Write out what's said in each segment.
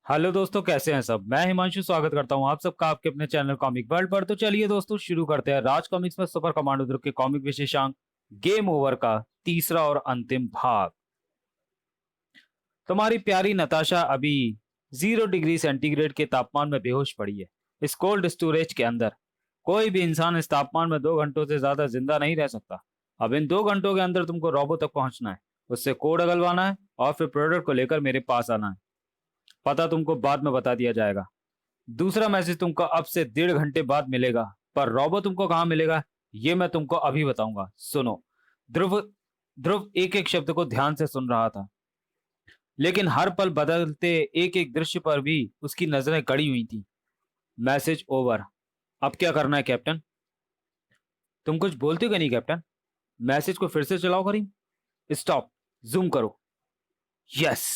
Hello दोस्तों, कैसे हैं सब। मैं हिमांशु स्वागत करता हूं आप सबका आपके अपने चैनल कॉमिक वर्ल्ड पर। तो चलिए दोस्तों, शुरू करते हैं राज कॉमिक्स में सुपर कमांडो ध्रुव के कॉमिक विशेषांक गेम ओवर का तीसरा और अंतिम भाग। तुम्हारी प्यारी नताशा अभी 0 डिग्री सेंटीग्रेड के तापमान में बेहोश पड़ी है, इस कोल्ड स्टोरेज के अंदर। कोई भी इंसान इस तापमान में 2 घंटों से ज्यादा जिंदा नहीं रह सकता। अब इन 2 घंटों के अंदर तुमको रोबो तक पहुंचना है, उससे कोड अगलवाना है और फिर प्रोडक्ट को लेकर मेरे पास आना है। पता तुमको बाद में बता दिया जाएगा। दूसरा मैसेज तुमको अब से 1.5 घंटे बाद मिलेगा, पर रोबो तुमको कहाँ मिलेगा ये मैं तुमको अभी बताऊंगा। सुनो। ध्रुव ध्रुव एक एक शब्द को ध्यान से सुन रहा था, लेकिन हर पल बदलते एक एक दृश्य पर भी उसकी नजरें गड़ी हुई थी। Message over. अब क्या करना है कैप्टन? तुम कुछ बोलते हो क्या नहीं कैप्टन? मैसेज को फिर से चलाओ करीम। स्टॉप। जूम करो। यस।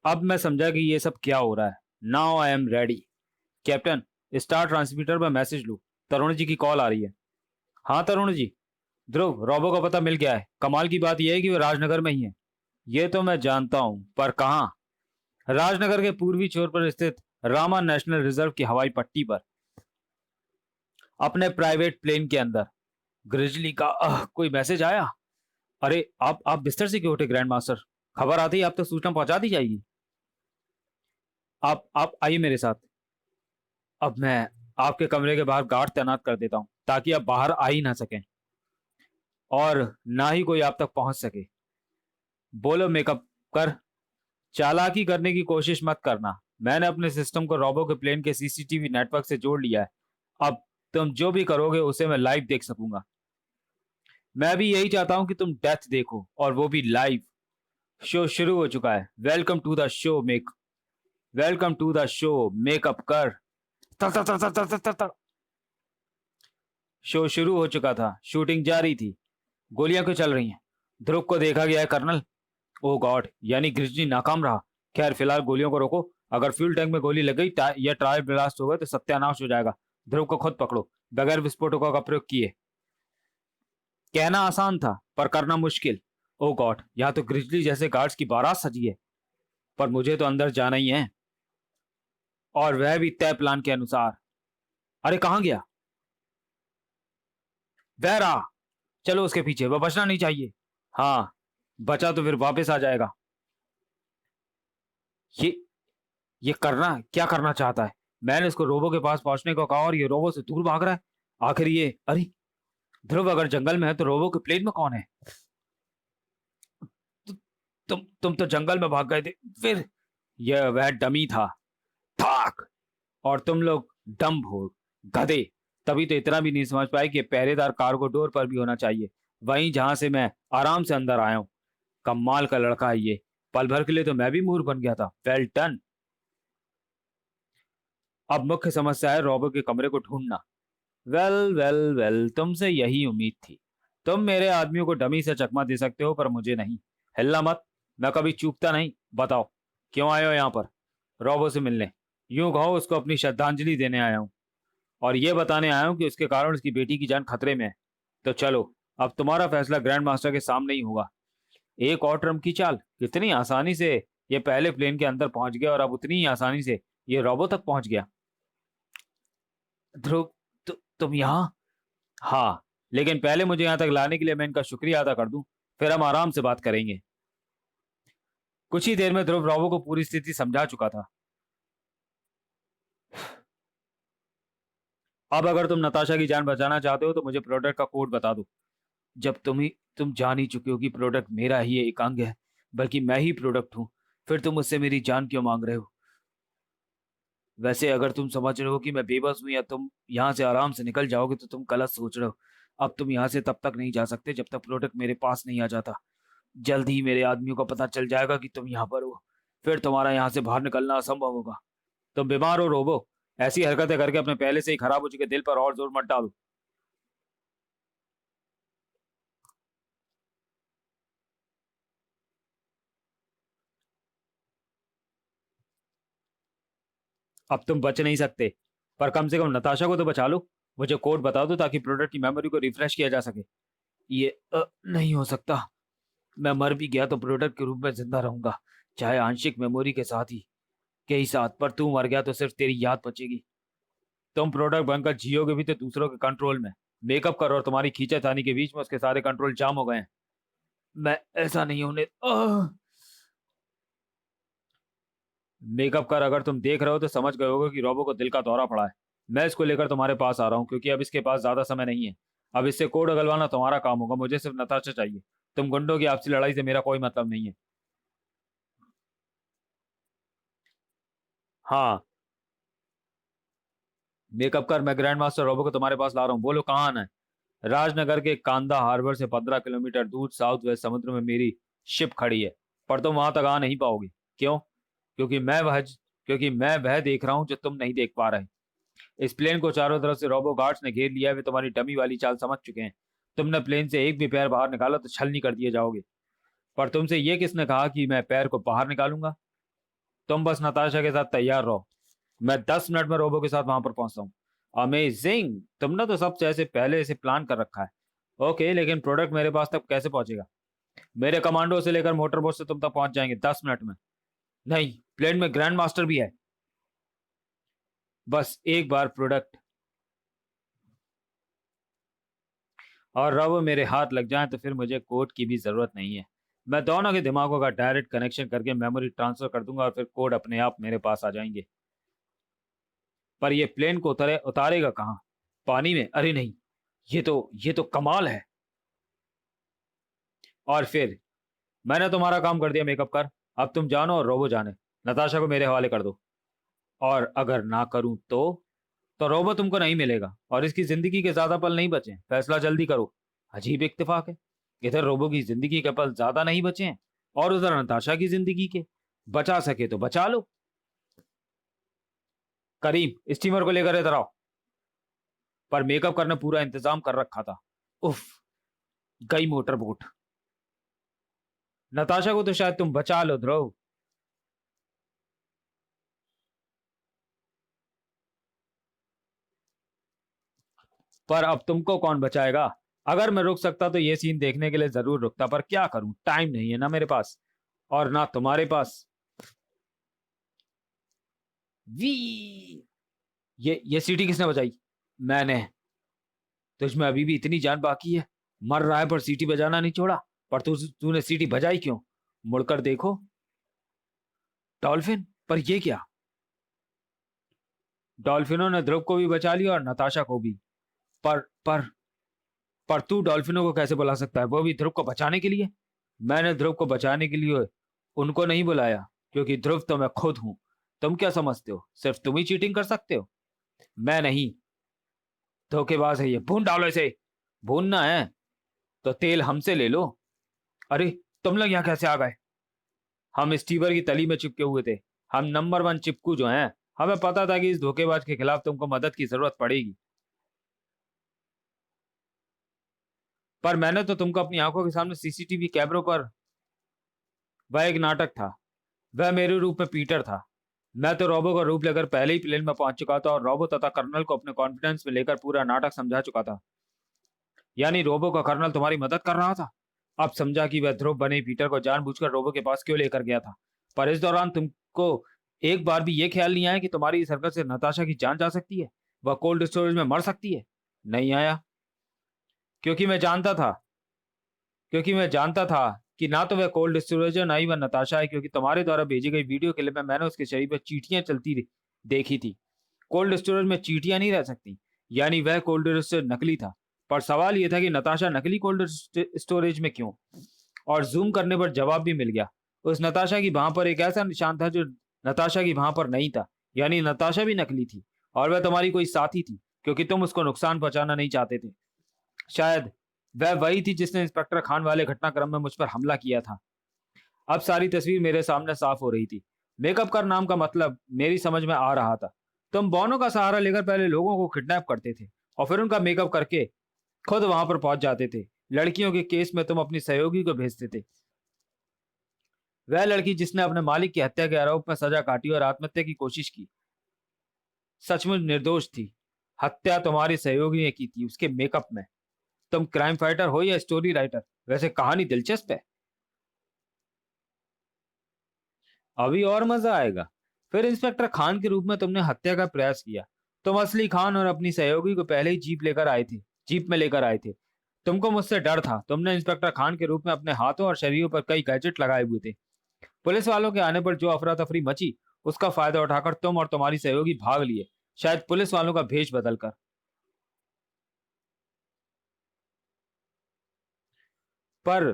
अब मैं समझा कि ये सब क्या हो रहा है। Now I am ready. Captain, star transmitter पर मैसेज लो। तरुण जी की कॉल आ रही है। हाँ तरुण जी। ध्रुव, रोबो का पता मिल गया है। कमाल की बात यह है कि वो राजनगर में ही है। ये तो मैं जानता हूं, पर कहाँ? राजनगर के पूर्वी छोर पर स्थित रामा नेशनल रिजर्व की हवाई पट्टी पर, अपने प्राइवेट प्लेन के अंदर। ग्रिजली का कोई मैसेज आया? अरे आप बिस्तर से क्यों उठे ग्रैंड मास्टर? खबर आती ही आप तक सूचना पहुंचा दी जाएगी। आप आइए मेरे साथ। अब मैं आपके कमरे के बाहर गार्ड तैनात कर देता हूं, ताकि आप बाहर आ ही ना सकें और ना ही कोई आप तक पहुंच सके। बोलो मेकअप कर। चालाकी करने की कोशिश मत करना। मैंने अपने सिस्टम को रोबो के प्लेन के सीसीटीवी नेटवर्क से जोड़ लिया है। अब तुम जो भी करोगे उसे मैं लाइव देख सकूंगा। मैं भी यही चाहता हूं कि तुम डेथ देखो, और वो भी लाइव। शो शुरू हो चुका है। Welcome to the show makeup कर। तर तर तर तर तर तर तर तर। शो शुरू हो चुका था। शूटिंग जारी थी। गोलियां क्यों चल रही हैं? ध्रुव को देखा गया है कर्नल। ओ गॉड, यानी ग्रिजली नाकाम रहा। खैर फिलहाल गोलियों को रोको। अगर फ्यूल टैंक में गोली लग गई या टायर ब्लास्ट हो गए तो सत्यानाश हो जाएगा। ध्रुव को खुद पकड़ो, बगैर विस्फोटकों का प्रयोग किए। कहना आसान था पर करना मुश्किल। ओ गॉड, यहाँ तो ग्रिजली जैसे गार्ड्स की बारात सजी है। पर मुझे तो अंदर जाना ही है, और वह भी तय प्लान के अनुसार। अरे कहाँ गया? वह रहा। चलो उसके पीछे, वह बचना नहीं चाहिए। हाँ, बचा तो फिर वापस आ जाएगा। ये ये करना क्या करना चाहता है? मैंने इसको रोबो के पास पहुंचने को कहा और ये रोबो से दूर भाग रहा है। आखिर ये, अरे ध्रुव अगर जंगल में है तो रोबो के प्लेन में कौन है? तु, तुम तो जंगल में भाग गए थे। फिर यह वह डमी था। भाग। और तुम लोग डम्ब हो, गधे। तभी तो इतना भी नहीं समझ पाए कि पहरेदार कार्गो डोर पर भी होना चाहिए, वहीं जहां से मैं आराम से अंदर आया हूं। कमाल का लड़का है ये। पल भर के लिए तो मैं भी मूर्ख बन गया था। Well done. अब मुख्य समस्या है रोबो के कमरे को ढूंढना। वेल वेल वेल, तुमसे यही उम्मीद थी। तुम मेरे आदमियों को डमी से चकमा दे सकते हो, पर मुझे नहीं। हिलना मत। मैं कभी चूकता नहीं। बताओ, क्यों आए हो यहाँ पर? रोबो से मिलने। यूं कहो उसको अपनी श्रद्धांजलि देने आया हूँ, और ये बताने आया हूँ कि उसके कारण उसकी बेटी की जान खतरे में है। तो चलो, अब तुम्हारा फैसला ग्रैंड मास्टर के सामने ही होगा। एक और ट्रम्प की चाल। कितनी आसानी से ये पहले प्लेन के अंदर पहुंच गया, और अब उतनी ही आसानी से ये रोबो तक पहुंच गया। ध्रुव, तुम यहाँ? हाँ, लेकिन पहले मुझे यहाँ तक लाने के लिए मैं इनका शुक्रिया अदा कर दूं, फिर हम आराम से बात करेंगे। कुछ ही देर में ध्रुव रोबो को पूरी स्थिति समझा चुका था। अब अगर तुम नताशा की जान बचाना चाहते हो तो मुझे प्रोडक्ट का कोड बता दो। जब तुम जान ही चुके हो कि प्रोडक्ट मेरा ही एक अंग है, बल्कि मैं ही प्रोडक्ट हूं, फिर तुम मुझसे मेरी जान क्यों मांग रहे हो? वैसे अगर तुम समझ रहे हो कि मैं बेबस हूं या तुम यहाँ से आराम से निकल जाओगे तो तुम गलत सोच रहे हो। अब तुम यहाँ से तब तक नहीं जा सकते जब तक प्रोडक्ट मेरे पास नहीं आ जाता। जल्द ही मेरे आदमियों को पता चल जाएगा कि तुम यहाँ पर हो। फिर तुम्हारा यहाँ से बाहर निकलना असंभव होगा। तुम बीमार हो रोबो। ऐसी हरकतें करके अपने पहले से ही खराब हो चुके दिल पर और जोर मत डालो। अब तुम बच नहीं सकते, पर कम से कम नताशा को तो बचा लो। मुझे कोड बता दो ताकि प्रोडक्ट की मेमोरी को रिफ्रेश किया जा सके। ये नहीं हो सकता। मैं मर भी गया तो प्रोडक्ट के रूप में जिंदा रहूंगा। चाहे आंशिक मेमोरी के ही साथ, पर तू मर गया तो सिर्फ तेरी याद बचेगी। तुम प्रोडक्ट बनकर जियोगे भी तो दूसरों के कंट्रोल में। मेकअप करो और तुम्हारी खींचातानी के बीच में उसके सारे कंट्रोल जाम हो गए हैं। मैं ऐसा नहीं होने मेकअप कर, अगर तुम देख रहे हो तो समझ गए होगे कि रोबो को दिल का दौरा पड़ा है। मैं इसको लेकर तुम्हारे पास आ रहा हूँ क्योंकि अब इसके पास ज्यादा समय नहीं है। अब इससे कोड अगलवाना तुम्हारा काम होगा, मुझे सिर्फ नताशा चाहिए। तुम गुंडों की आपसी लड़ाई से मेरा कोई मतलब नहीं है। हाँ, मेकअप कर, मैं ग्रैंड मास्टर रोबो को तुम्हारे पास ला रहा हूँ। बोलो कहाँ आना है। राजनगर के कांदा हार्बर से 15 किलोमीटर दूर साउथ वेस्ट समुद्र में मेरी शिप खड़ी है, पर तुम वहां तक आ नहीं पाओगे। क्यों? क्योंकि मैं वह क्योंकि मैं वह देख रहा हूँ जो तुम नहीं देख पा रहे। इस प्लेन को चारों तरफ से रोबो गार्ड्स ने घेर लिया है। वे तुम्हारी डमी वाली चाल समझ चुके हैं। तुमने प्लेन से एक भी पैर बाहर निकाला तो छलनी कर दिए जाओगे। पर तुमसे ये किसने कहा कि मैं पैर को बाहर निकालूंगा? तुम बस नताशा के साथ तैयार रहो। मैं 10 मिनट में रोबो के साथ वहां पर पहुंचता हूँ। अमेजिंग, तुमने तो सब जैसे पहले से प्लान कर रखा है। ओके, लेकिन प्रोडक्ट मेरे पास तक कैसे पहुंचेगा? मेरे कमांडो से लेकर मोटर बोट से तुम तक पहुंच जाएंगे 10 मिनट में। नहीं, प्लेन में ग्रैंड मास्टर भी है। बस एक बार प्रोडक्ट और रब मेरे हाथ लग जाए तो फिर मुझे कोड की भी जरूरत नहीं है। मैं दोनों के दिमागों का डायरेक्ट कनेक्शन करके मेमोरी ट्रांसफर कर दूंगा और फिर कोड अपने आप मेरे पास आ जाएंगे। पर ये प्लेन को उतारेगा कहाँ? पानी में? अरे नहीं, ये तो कमाल है। और फिर मैंने तुम्हारा काम कर दिया मेकअप कर। अब तुम जानो और रोबो जाने। नताशा को मेरे हवाले कर दो। और अगर ना करूं तो रोबो तुमको नहीं मिलेगा और इसकी जिंदगी के ज्यादा पल नहीं बचे। फैसला जल्दी करो। अजीब इत्तेफाक है, इधर रोबो की जिंदगी के पल ज्यादा नहीं बचे हैं और उधर नताशा की जिंदगी के। बचा सके तो बचा लो। करीम, स्टीमर को लेकर इधर आओ। पर मेकअप करने पूरा इंतजाम कर रखा था। उफ, गई मोटर बोट। नताशा को तो शायद तुम बचा लो ध्रुव, पर अब तुमको कौन बचाएगा? अगर मैं रुक सकता तो ये सीन देखने के लिए जरूर रुकता, पर क्या करूं, टाइम नहीं है ना मेरे पास और ना तुम्हारे पास। वी ये सीटी किसने बजाई? मैंने। तुझमें अभी भी इतनी जान बाकी है? मर रहा है पर सीटी बजाना नहीं छोड़ा। पर तूने सीटी बजाई क्यों? मुड़कर देखो। डॉल्फिन? पर ये क्या? डॉल्फिनों ने ध्रुव को भी बचा लिया और नताशा को भी। पर पर पर तू डॉल्फिनों को कैसे बुला सकता है, वो भी ध्रुव को बचाने के लिए? मैंने ध्रुव को बचाने के लिए उनको नहीं बुलाया, क्योंकि ध्रुव तो मैं खुद हूं। तुम क्या समझते हो सिर्फ तुम ही चीटिंग कर सकते हो? मैं नहीं। धोखेबाज है ये, भून डालो इसे। भूनना है तो तेल हमसे ले लो। अरे, तुम लोग यहाँ कैसे आ गए? हम स्टीवर की तली में चिपके हुए थे। हम नंबर 1 चिपकू जो हैं। हमें पता था कि इस धोखेबाज के खिलाफ तुमको मदद की जरूरत पड़ेगी। पर मैंने तो तुमको अपनी आंखों के सामने सीसीटीवी कैमरों पर। वह एक नाटक था। वह मेरे रूप में पीटर था। मैं तो रोबो का रूप लेकर पहले ही प्लेन में पहुंच चुका था और रोबो तथा कर्नल को अपने कॉन्फिडेंस में लेकर पूरा नाटक समझा चुका था। यानी रोबो का कर्नल तुम्हारी मदद कर रहा था। अब समझा कि वह ध्रुव बने पीटर को जानबूझकर रोबो के पास क्यों लेकर गया था। पर इस दौरान तुमको एक बार भी ये ख्याल नहीं आया कि तुम्हारी इस हरकत से नताशा की जान जा सकती है, वह कोल्ड स्टोरेज में मर सकती है? नहीं आया, क्योंकि मैं जानता था क्योंकि मैं जानता था कि ना तो वह कोल्ड स्टोरेज है ना ही वह नताशा है, क्योंकि तुम्हारे द्वारा भेजी गई वीडियो क्लिप में मैंने उसके शरीर पर चींटियां देखी थी। कोल्ड स्टोरेज में चींटियां नहीं रह सकती, यानी वह कोल्ड स्टोरेज नकली था। पर सवाल यह था कि नताशा नकली कोल्ड स्टोरेज में क्यों? और जूम करने पर जवाब भी मिल गया। उस नताशा की बाह पर एक ऐसा निशान था जो नताशा की बाह पर नहीं था, यानी नताशा भी नकली थी और वह तुम्हारी कोई साथी थी, क्योंकि तुम उसको नुकसान पहुंचाना नहीं चाहते थे। शायद वह वही थी जिसने इंस्पेक्टर खान वाले घटनाक्रम में मुझ पर हमला किया था। अब सारी तस्वीर मेरे सामने साफ हो रही थी। मेकअप कर नाम का मतलब मेरी समझ में आ रहा था। तुम बॉनो का सहारा लेकर पहले लोगों को किडनैप करते थे और फिर उनका मेकअप करके खुद वहां पर पहुंच जाते थे। लड़कियों के केस में तुम अपनी सहयोगी को भेजते थे। वह लड़की जिसने अपने मालिक की हत्या के आरोप में सजा काटी और आत्महत्या की कोशिश की, सचमुच निर्दोष थी। हत्या तुम्हारी सहयोगी ने की थी, उसके मेकअप में। तुम क्राइम फाइटर हो या स्टोरी राइटर, वैसे कहानी दिलचस्प है। अभी और मजा आएगा। फिर इंस्पेक्टर खान के रूप में तुमने हत्या का प्रयास किया। तुम असली खान और अपनी सहयोगी को पहले ही जीप में लेकर आए थे। तुमको मुझसे डर था। तुमने इंस्पेक्टर खान के रूप में अपने हाथों और शरीरों पर कई गैजेट लगाए हुए थे। पुलिस वालों के आने पर जो अफरा तफरी मची, उसका फायदा उठाकर तुम और तुम्हारी सहयोगी भाग लिए, शायद पुलिस वालों का भेष बदलकर। पर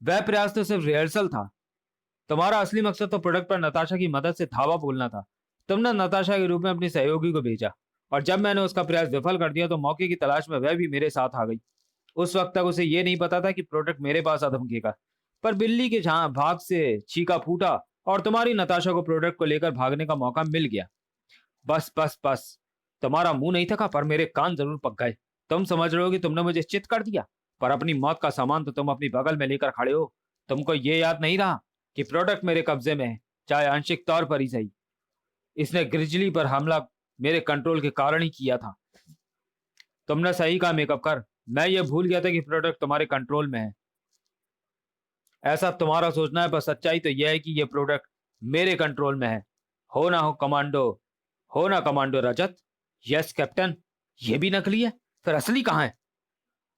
वह प्रयास तो सिर्फ रिहर्सल था। तुम्हारा असली मकसद तो प्रोडक्ट पर नताशा की मदद से धावा बोलना था। तुमने नताशा के रूप में अपनी सहयोगी को भेजा, और जब मैंने उसका प्रयास विफल कर दिया तो मौके की तलाश में वह भी मेरे साथ आ गई। उस वक्त तक उसे यह नहीं पता था कि प्रोडक्ट मेरे पास आ धमकेगा। पर बिल्ली के जहां भाग से छीका फूटा, और तुम्हारी नताशा को प्रोडक्ट को लेकर भागने का मौका मिल गया। बस बस बस, तुम्हारा मुंह नहीं थका, पर मेरे कान जरूर पक गए। तुम समझ रहे हो कि तुमने मुझे चित कर दिया, पर अपनी मौत का सामान तो तुम अपनी बगल में लेकर खड़े हो। तुमको ये याद नहीं रहा कि प्रोडक्ट मेरे कब्जे में है, चाहे आंशिक तौर पर ही सही। इसने ग्रिजली पर हमला मेरे कंट्रोल के कारण ही किया था। तुमने सही कहा मेकअप कर। मैं ये भूल गया था कि प्रोडक्ट तुम्हारे कंट्रोल में है। ऐसा तुम्हारा सोचना है, पर सच्चाई तो यह है कि यह प्रोडक्ट मेरे कंट्रोल में है। हो ना हो कमांडो, हो ना कमांडो रजत। Yes captain. ये भी नकली है, फिर असली कहाँ है?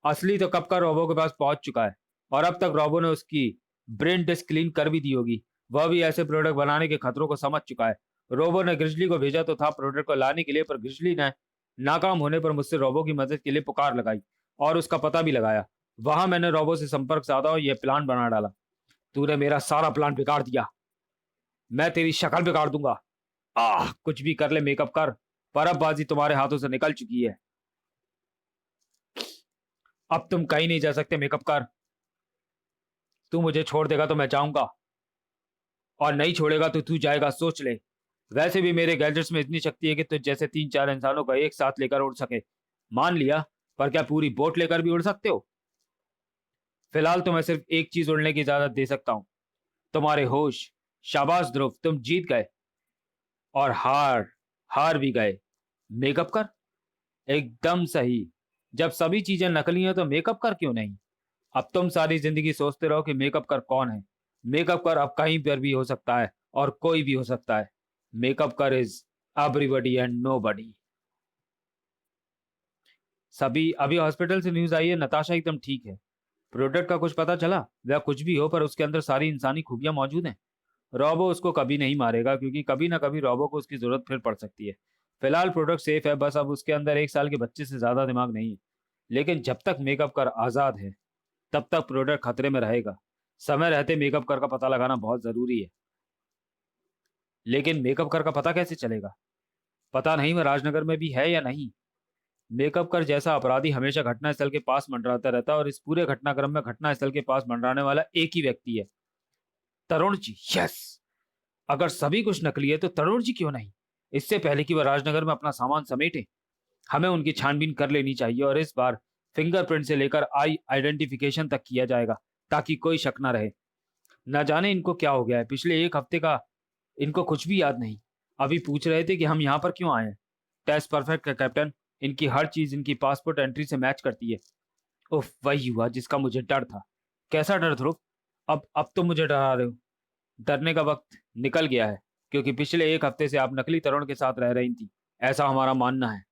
असली तो कब का रोबो के पास पहुंच चुका है, और अब तक रोबो ने उसकी ब्रेन डिस्क क्लीन कर भी दी होगी। वह भी ऐसे प्रोडक्ट बनाने के खतरों को समझ चुका है। रोबो ने ग्रिजली को भेजा तो था प्रोडक्ट को लाने के लिए, पर ग्रिजली ने नाकाम होने पर मुझसे रोबो की मदद के लिए पुकार लगाई, और उसका पता भी लगाया। वहां मैंने रोबो से संपर्क साधा और यह प्लान बना डाला। तूने मेरा सारा प्लान बिगाड़ दिया। मैं तेरी शक्ल बिगाड़ दूंगा। कुछ भी कर ले मेकअप कर, पर अब बाजी तुम्हारे हाथों से निकल चुकी है। अब तुम कहीं नहीं जा सकते मेकअप कर। तू मुझे छोड़ देगा तो मैं जाऊंगा, और नहीं छोड़ेगा तो तू जाएगा, सोच ले। वैसे भी मेरे गैजेट्स में इतनी शक्ति है कि तुझ जैसे 3-4 इंसानों को एक साथ लेकर उड़ सके। मान लिया, पर क्या पूरी बोट लेकर भी उड़ सकते हो? फिलहाल तो मैं सिर्फ एक चीज उड़ने की इजाजत दे सकता हूं, तुम्हारे होश। शाबाश ध्रुव, तुम जीत गए। और हार हार भी गए। मेकअप कर। एकदम सही। जब सभी चीजें नकली हैं तो मेकअप कर क्यों नहीं? अब तुम सारी जिंदगी सोचते रहो कि मेकअप कर कौन है। मेकअप कर अब कहीं पर भी हो सकता है, और कोई भी हो सकता है। मेकअप कर इज एवरीबॉडी एंड नोबडी। सभी अभी हॉस्पिटल से न्यूज आई है, नताशा एकदम ठीक है। प्रोडक्ट का कुछ पता चला? वह कुछ भी हो, पर उसके अंदर सारी इंसानी खूबियां मौजूद हैं। रोबो उसको कभी नहीं मारेगा, क्योंकि कभी ना कभी रोबो को उसकी जरूरत फिर पड़ सकती है। फिलहाल प्रोडक्ट सेफ है, बस अब उसके अंदर 1 साल के बच्चे से ज्यादा दिमाग नहीं है। लेकिन जब तक मेकअप कर आजाद है, तब तक प्रोडक्ट खतरे में रहेगा। समय रहते मेकअप कर का पता लगाना बहुत जरूरी है। लेकिन मेकअप कर का पता कैसे चलेगा? पता नहीं वह राजनगर में भी है या नहीं। मेकअप कर जैसा अपराधी हमेशा घटनास्थल के पास मंडराता रहता है, और इस पूरे घटनाक्रम में घटनास्थल के पास मंडराने वाला एक ही व्यक्ति है, तरुण जी। यस। अगर सभी कुछ नकली है तो तरुण जी क्यों नहीं? इससे पहले कि वह राजनगर में अपना सामान समेटे, हमें उनकी छानबीन कर लेनी चाहिए, और इस बार फिंगरप्रिंट से लेकर आई आइडेंटिफिकेशन तक किया जाएगा, ताकि कोई शक ना रहे। न जाने इनको क्या हो गया है, पिछले एक हफ्ते का इनको कुछ भी याद नहीं। अभी पूछ रहे थे कि हम यहाँ पर क्यों आए हैं। टेस्ट परफेक्ट है कैप्टन। इनकी हर चीज इनकी पासपोर्ट एंट्री से मैच करती है। उफ, वही हुआ जिसका मुझे डर था। कैसा डर ध्रुव? अब तो मुझे डरा रहे हो। डरने का वक्त निकल गया है, क्योंकि पिछले एक हफ्ते से आप नकली तरुण के साथ रह रही थी, ऐसा हमारा मानना है।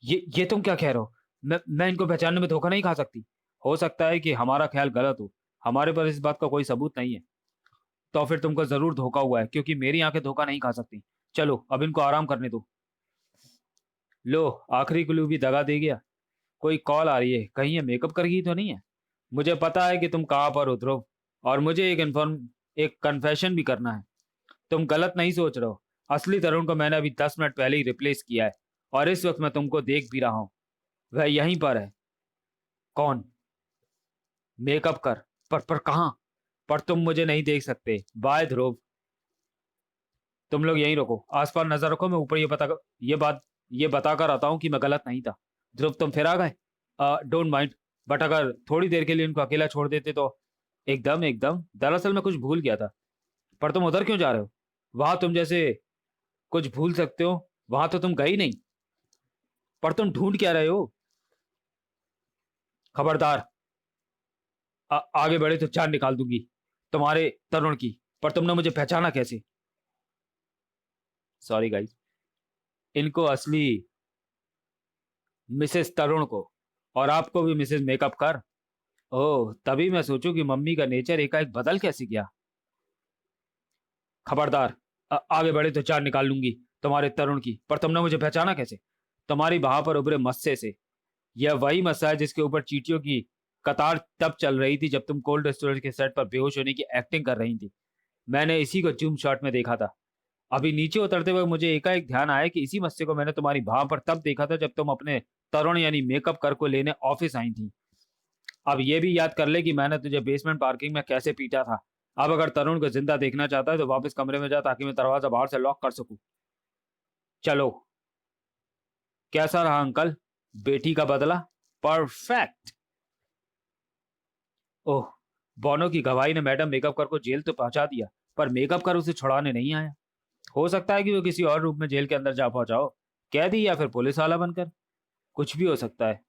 ये तुम क्या कह रहे हो? मैं इनको पहचानने में धोखा नहीं खा सकती। हो सकता है कि हमारा ख्याल गलत हो, हमारे पास इस बात का कोई सबूत नहीं है। तो फिर तुमको जरूर धोखा हुआ है, क्योंकि मेरी आंखें धोखा नहीं खा सकती। चलो अब इनको आराम करने दो। लो, आखिरी क्लू भी दगा दे गया। कोई कॉल आ रही है, कहीं ये मेकअप कर गई तो नहीं है? मुझे पता है कि तुम कहाँ पर हो ध्रुव, और मुझे एक कन्फेशन भी करना है। तुम गलत नहीं सोच रहे हो। असली तरुण को मैंने अभी 10 मिनट पहले ही रिप्लेस किया है, और इस वक्त मैं तुमको देख भी रहा हूं। वह यहीं पर है। कौन? मेकअप कर। पर कहाँ? पर तुम मुझे नहीं देख सकते। बाय ध्रुव। तुम लोग यहीं रखो, आसपास नजर रखो। मैं ऊपर ये बताकर आता हूँ कि मैं गलत नहीं था। ध्रुव, तुम फिर आ गए। डोंट माइंड, बट अगर थोड़ी देर के लिए इनको अकेला छोड़ देते तो। एकदम एकदम, दरअसल मैं कुछ भूल गया था। पर तुम उधर क्यों जा रहे हो? वहां तुम जैसे कुछ भूल सकते हो, वहां तो तुम गई नहीं। पर तुम ढूंढ क्या रहे हो? खबरदार, आगे बढ़े तो चार निकाल दूंगी। तुम्हारे तरुण की, पर तुमने मुझे पहचाना कैसे? सॉरी गाइस, इनको असली मिसेस तरुण को, और आपको भी मिसेस मेकअप कर। ओह, तभी मैं सोचूं कि मम्मी का नेचर एकाएक बदल कैसे गया। खबरदार, आगे बढ़े तो चार निकाल लूंगी तुम्हारे तरुण की, पर तुमने मुझे पहचाना कैसे? तुम्हारी बाह पर उभरे मस्से से। यह वही मस्सा है जिसके ऊपर चींटियों की कतार तब चल रही थी जब तुम कोल्ड स्टोरेज के सेट पर बेहोश होने की एक्टिंग कर रही थी। मैंने इसी को जूम शॉट में देखा था। अभी नीचे उतरते वक्त मुझे एकाएक ध्यान आया कि इसी मस्से को मैंने तुम्हारी बाह पर तब देखा था जब तुम अपने तरुण यानी मेकअप कर को लेने ऑफिस आई थी। अब ये भी याद कर ले कि मैंने तुझे बेसमेंट पार्किंग में कैसे पीटा था। अब अगर तरुण को जिंदा देखना चाहता है तो वापस कमरे में जा, ताकि मैं दरवाजा बाहर से लॉक कर सकूं। चलो, कैसा रहा अंकल? बेटी का बदला परफेक्ट। ओह, बोनो की गवाही ने मैडम मेकअप कर को जेल तो पहुंचा दिया, पर मेकअप कर उसे छुड़ाने नहीं आया। हो सकता है कि वो किसी और रूप में जेल के अंदर जा पहुंचाओ, कैदी या फिर पुलिस वाला बनकर। कुछ भी हो सकता है,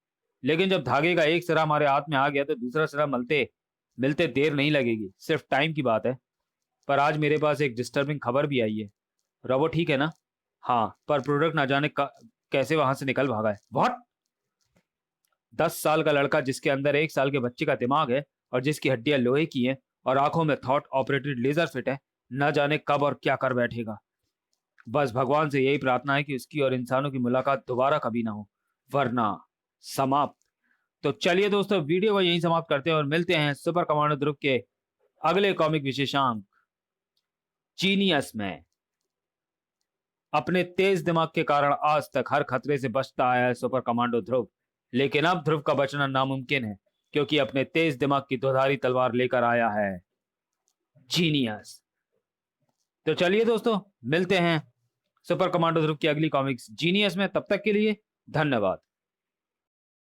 लेकिन जब धागे का एक सिरा हमारे हाथ में आ गया तो दूसरा सिरा मिलते मिलते देर नहीं लगेगी, सिर्फ टाइम की बात है। पर आज मेरे पास एक डिस्टर्बिंग खबर भी आई है। रोबोट ठीक है ना? हाँ, पर प्रोडक्ट ना जाने कैसे वहां से निकल भागा है। व्हाट? 10 साल का लड़का जिसके अंदर 1 साल के बच्चे का दिमाग है, और जिसकी हड्डियां लोहे की हैं और आंखों में थॉट ऑपरेटेड लेजर फिट है, न जाने कब और क्या कर बैठेगा। बस भगवान से यही प्रार्थना है कि उसकी और इंसानों की मुलाकात दोबारा कभी ना हो, वरना समाप्त। तो चलिए दोस्तों, वीडियो को यहीं समाप्त करते हैं और मिलते हैं सुपर कमांडो ध्रुव के अगले कॉमिक विशेषांक जीनियस में। अपने तेज दिमाग के कारण आज तक हर खतरे से बचता आया है सुपर कमांडो ध्रुव, लेकिन अब ध्रुव का बचना नामुमकिन है, क्योंकि अपने तेज दिमाग की दोधारी तलवार लेकर आया है जीनियस। तो चलिए दोस्तों, मिलते हैं सुपर कमांडो ध्रुव की अगली कॉमिक्स जीनियस में। तब तक के लिए धन्यवाद।